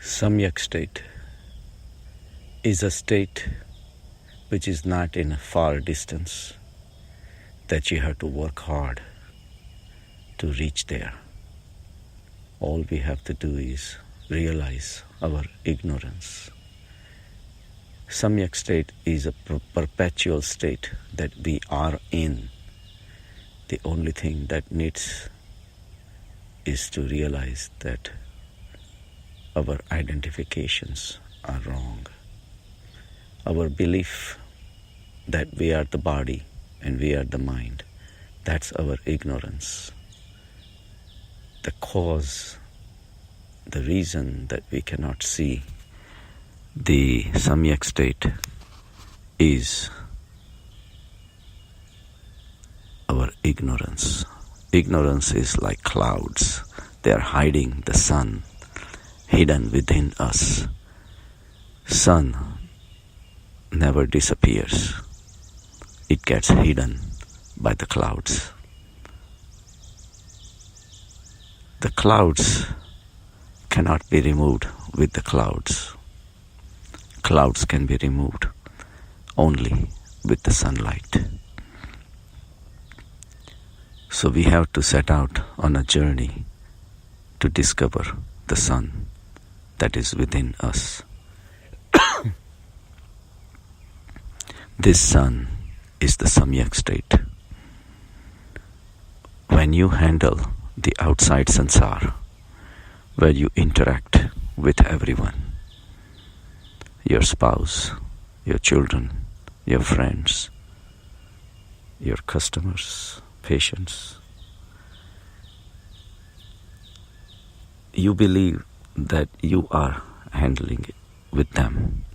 Samyag state is a state which is not in a far distance, that you have to work hard to reach there. All we have to do is realize our ignorance. Samyak state is a perpetual state that we are in. The only thing that needs is to realize that our identifications are wrong. Our belief that we are the body and we are the mind, that's our ignorance. The cause, the reason that we cannot see the Samyak state is our ignorance. Ignorance is like clouds. They are hiding the sun, hidden within us. Sun never disappears. It gets hidden by the clouds. The clouds cannot be removed with the clouds. Clouds can be removed only with the sunlight. So we have to set out on a journey to discover the sun that is within us. This sun is the Samyak state. When you handle the outside sansar, where you interact with everyone, your spouse, your children, your friends, your customers, patients, you believe that you are handling it with them.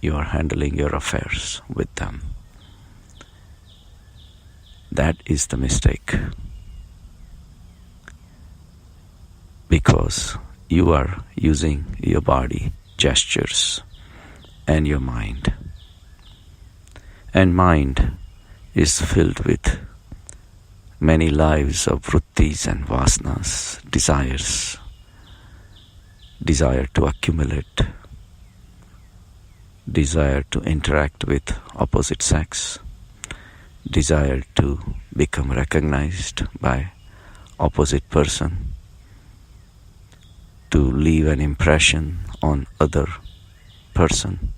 You are handling your affairs with them. That is the mistake. Because you are using your body, gestures, and your mind. And mind is filled with many lives of vrittis and vasanas, desires, desire to accumulate, desire to interact with opposite sex, desire to become recognized by opposite person, to leave an impression on other person.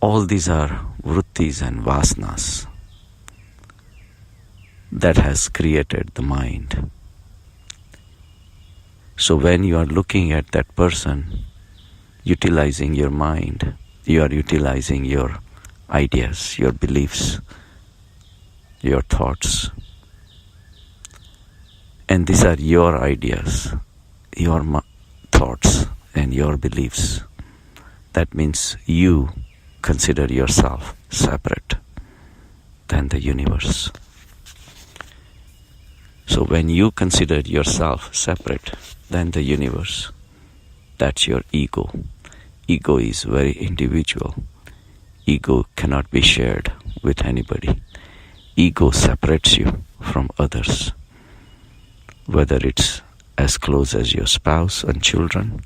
All these are vrittis and vasanas that has created the mind. So when you are looking at that person, utilizing your mind, you are utilizing your ideas, your beliefs, your thoughts. And these are your ideas, your thoughts and your beliefs. That means you consider yourself separate than the universe. So when you consider yourself separate than the universe, that's your ego. Ego is very individual. Ego cannot be shared with anybody. Ego separates you from others, whether it's as close as your spouse and children,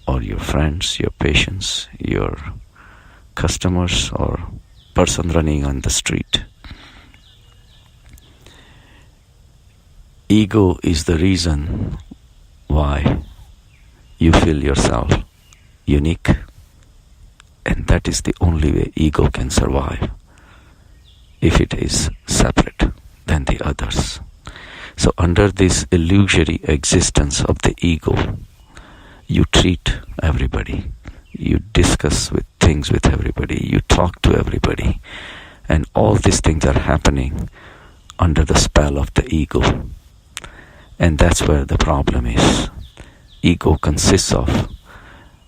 or your friends, your patients, your customers, or person running on the street. Ego is the reason why you feel yourself unique, and that is the only way ego can survive, if it is separate than the others. So under this illusory existence of the ego, you treat everybody, you discuss things with everybody, you talk to everybody, and all these things are happening under the spell of the ego. And that's where the problem is. Ego consists of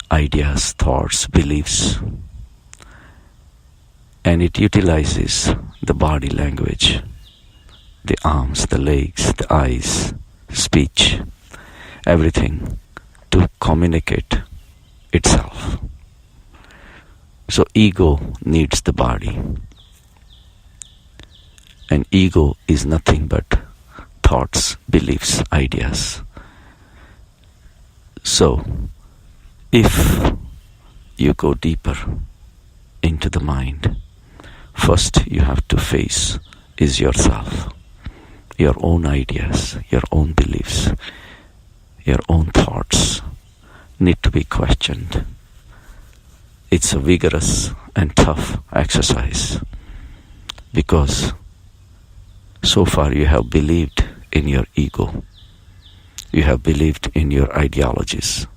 ideas, thoughts, beliefs, and it utilizes the body language, the arms, the legs, the eyes, speech, everything to communicate itself. So ego needs the body. And ego is nothing but thoughts, beliefs, ideas. So, if you go deeper into the mind, first you have to face is yourself, your own ideas, your own beliefs, your own thoughts need to be questioned. It's a vigorous and tough exercise because so far you have believed in your ego, you have believed in your ideologies,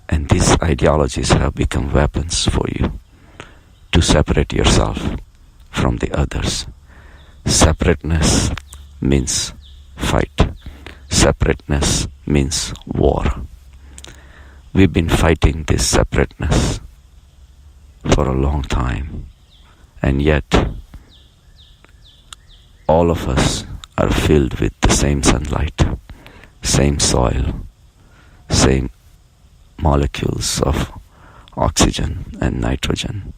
and these ideologies have become weapons for you to separate yourself from the others. Separateness means fight. Separateness means war. We've been fighting this separateness for a long time, and yet all of us are filled with the same sunlight, same soil, same molecules of oxygen and nitrogen,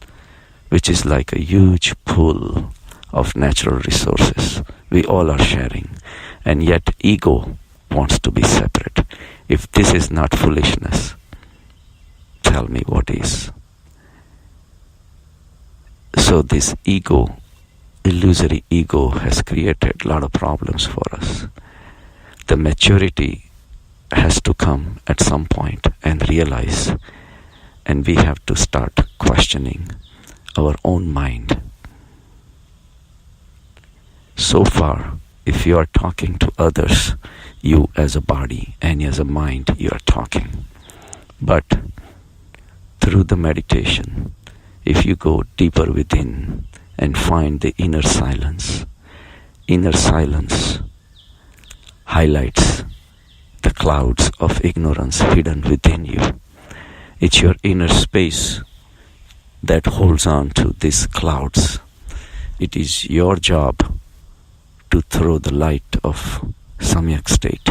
which is like a huge pool of natural resources we all are sharing, and yet ego wants to be separate. If this is not foolishness, tell me what is. So this ego, illusory ego, has created a lot of problems for us. The maturity has to come at some point and realize, and we have to start questioning our own mind. So far, if you are talking to others, you as a body and as a mind, you are talking. But through the meditation, if you go deeper within and find the inner silence highlights the clouds of ignorance hidden within you. It's your inner space that holds on to these clouds. It is your job to throw the light of Samyag state,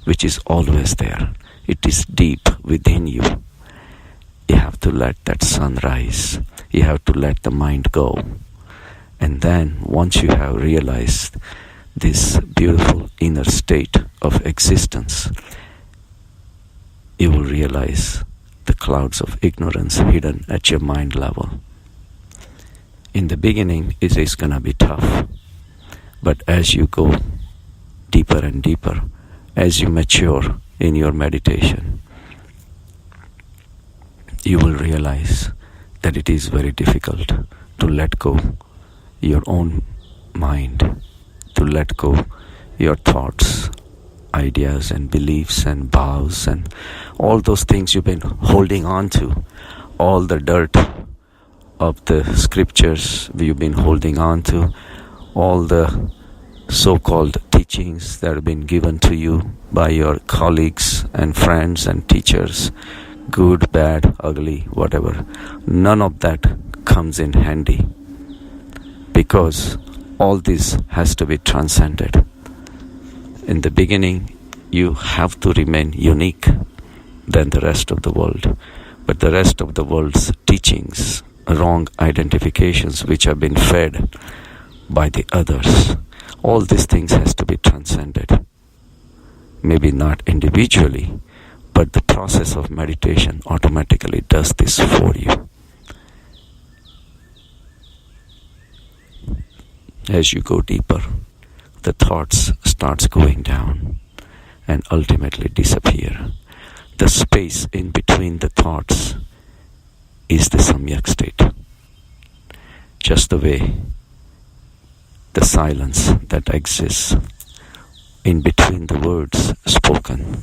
which is always there. It is deep within you. You have to let that sun rise. You have to let the mind go. And then once you have realized this beautiful inner state of existence, you will realize the clouds of ignorance hidden at your mind level. In the beginning, it is going to be tough. But as you go deeper and deeper, as you mature in your meditation, you will realize that it is very difficult to let go your own mind, to let go your thoughts, ideas and beliefs and vows and all those things you've been holding on to, all the dirt of the scriptures you've been holding on to, all the so-called teachings that have been given to you by your colleagues and friends and teachers, good, bad, ugly, whatever. None of that comes in handy because all this has to be transcended. In the beginning, you have to remain unique than the rest of the world. But the rest of the world's teachings, wrong identifications which have been fed by the others, all these things has to be transcended. Maybe not individually, but the process of meditation automatically does this for you. As you go deeper, the thoughts starts going down and ultimately disappear. The space in between the thoughts is the Samyag state. Just the way the silence that exists in between the words spoken.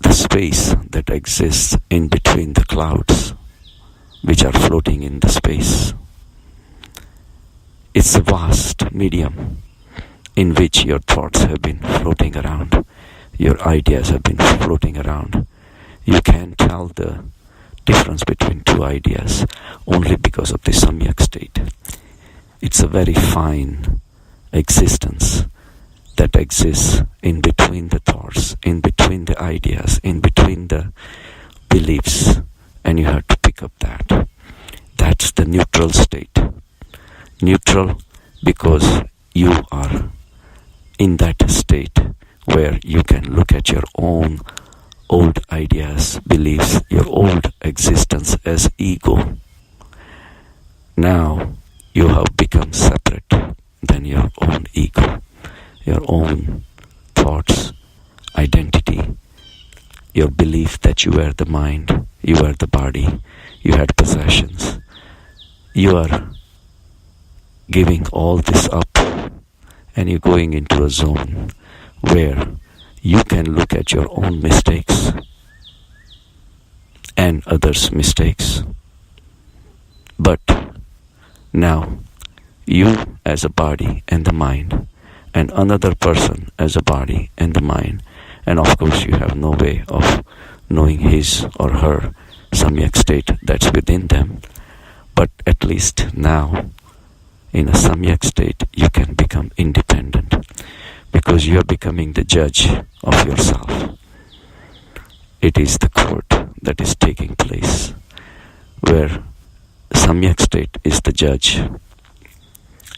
The space that exists in between the clouds which are floating in the space. It's a vast medium in which your thoughts have been floating around, your ideas have been floating around. You can't tell the difference between two ideas only because of the Samyag state. It's a very fine existence that exists in between the thoughts, in between the ideas, in between the beliefs, and you have to pick up that. That's the neutral state. Neutral because you are in that state where you can look at your own old ideas, beliefs, your old existence as ego. Now you have become separate than your own ego, your own thoughts, identity, your belief that you were the mind, you were the body, you had possessions. You are giving all this up and you're going into a zone where you can look at your own mistakes and others' mistakes. But now you as a body and the mind, and another person as a body and the mind, and of course you have no way of knowing his or her Samyag state that's within them, but at least now in a Samyag state you can become independent because you are becoming the judge of yourself. It is the court that is taking place where Samyag state is the judge,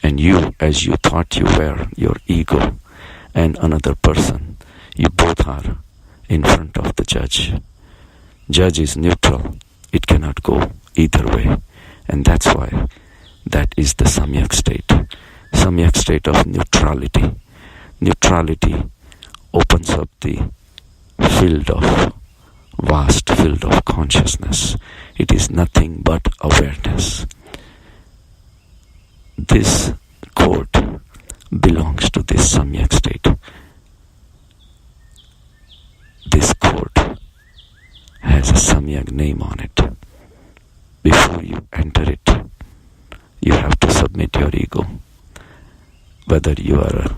and you, as you thought you were, your ego and another person, you both are in front of the judge. Judge is neutral. It cannot go either way. And that's why that is the Samyag state. Samyag state of neutrality. Neutrality opens up the vast field of consciousness. It is nothing but awareness. This court belongs to this Samyag state. This court has a Samyag name on it. Before you enter it, you have to submit your ego. Whether you are a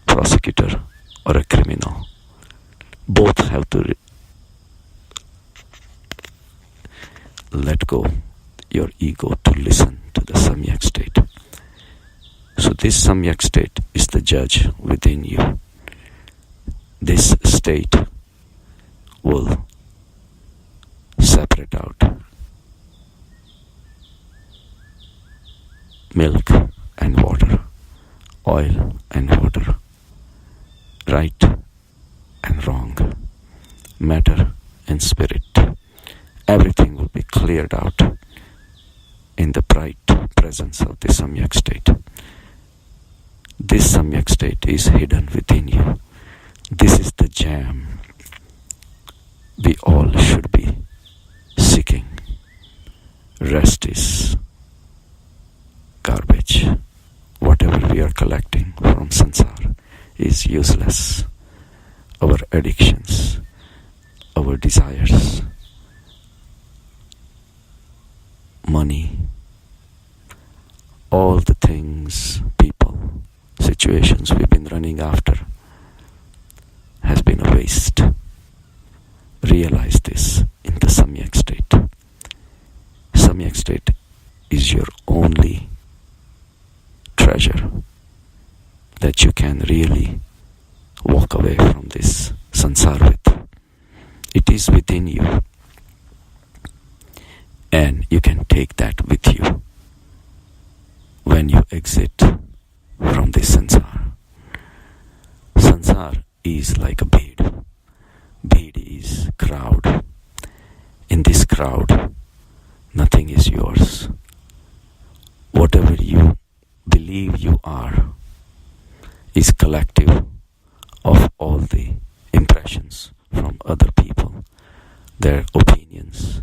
prosecutor or a criminal, both have to let go your ego to listen to the Samyag state. So this Samyag state is the judge within you. This state will separate out milk and water, oil and water, right and wrong, matter and spirit. Everything will be cleared out in the bright presence of the Samyag state. This Samyag state is hidden within you. This is the gem we all should be seeking. Rest is garbage. Whatever we are collecting from sansar is useless. Our addictions, our desires, money, all the things, people, situations we've been running after has been a waste. Realize this in the Samyag state. Samyag state is your only treasure that you can really walk away from this sansar with. It is within you, and you can take that with you when you exit from this sansar. Sansar is like a bead. Bead is crowd. In this crowd, nothing is yours. Whatever you believe you are is collective of all the impressions from other people, their opinions.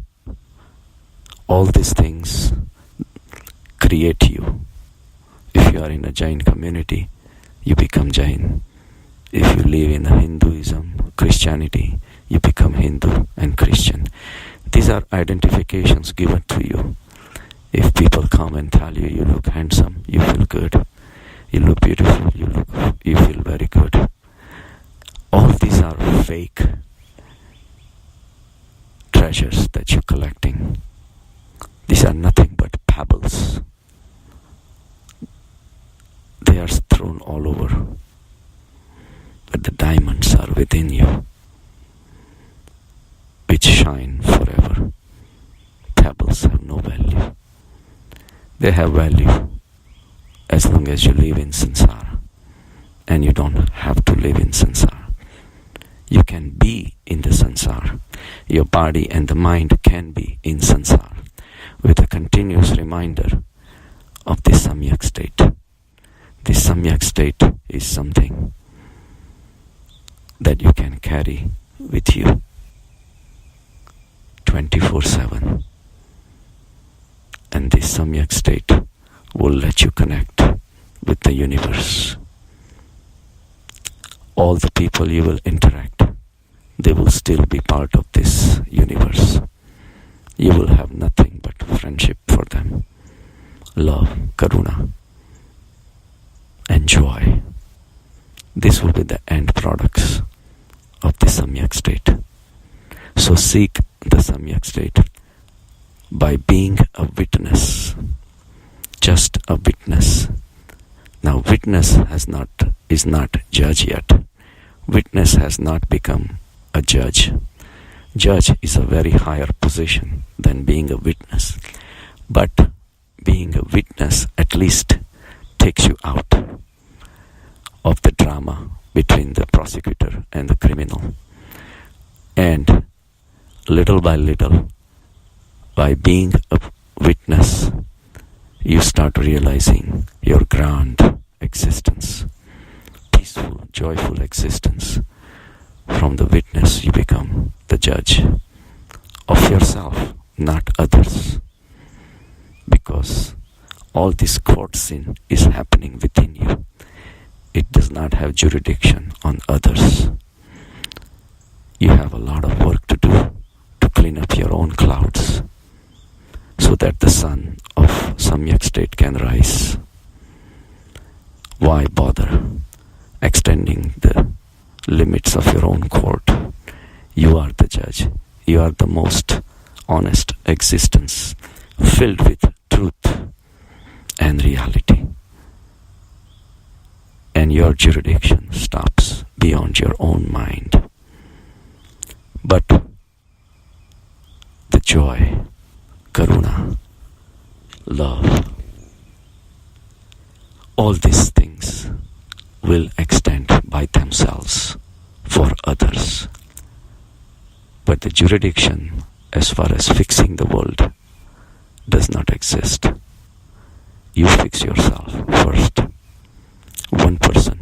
All these things create you. If you are in a Jain community, you become Jain. If you live in Hinduism, Christianity, you become Hindu and Christian. These are identifications given to you. If people come and tell you, you look handsome, you feel good. You look beautiful, you feel very good. All these are fake treasures that you're collecting. These are nothing but pebbles. They are thrown all over. But the diamonds are within you, which shine forever. Pebbles have no value. They have value as long as you live in sansara. and you don't have to live in samsara. You can be in the samsara. Your body and the mind can be in samsara with a continuous reminder of the Samyag state. The Samyag state is something that you can carry with you 24/7. And this Samyag state will let you connect with the universe. All the people you will interact, they will still be part of this universe. You will have nothing but friendship for them, love, karuna, and joy. This will be the end products of the Samyag state. So seek the Samyag state by being a witness, just a witness. Now witness is not judge yet. Witness has not become a judge. Judge is a very higher position than being a witness. But being a witness at least takes you out of the drama between the prosecutor and the criminal. And little by little, by being a witness, you start realizing your grand existence, peaceful, joyful existence. From the witness, you become the judge of yourself, not others. Because all this court sin is happening within you. It does not have jurisdiction on others. You have a lot of work to do to clean up your own clouds so that the sun of Samyag state can rise. Why bother extending the limits of your own court? You are the judge. You are the most honest existence, filled with truth and reality. And your jurisdiction stops beyond your own mind. But the joy, karuna, love, all these things will extend by themselves for others. But the jurisdiction as far as fixing the world does not exist. You fix yourself first. One person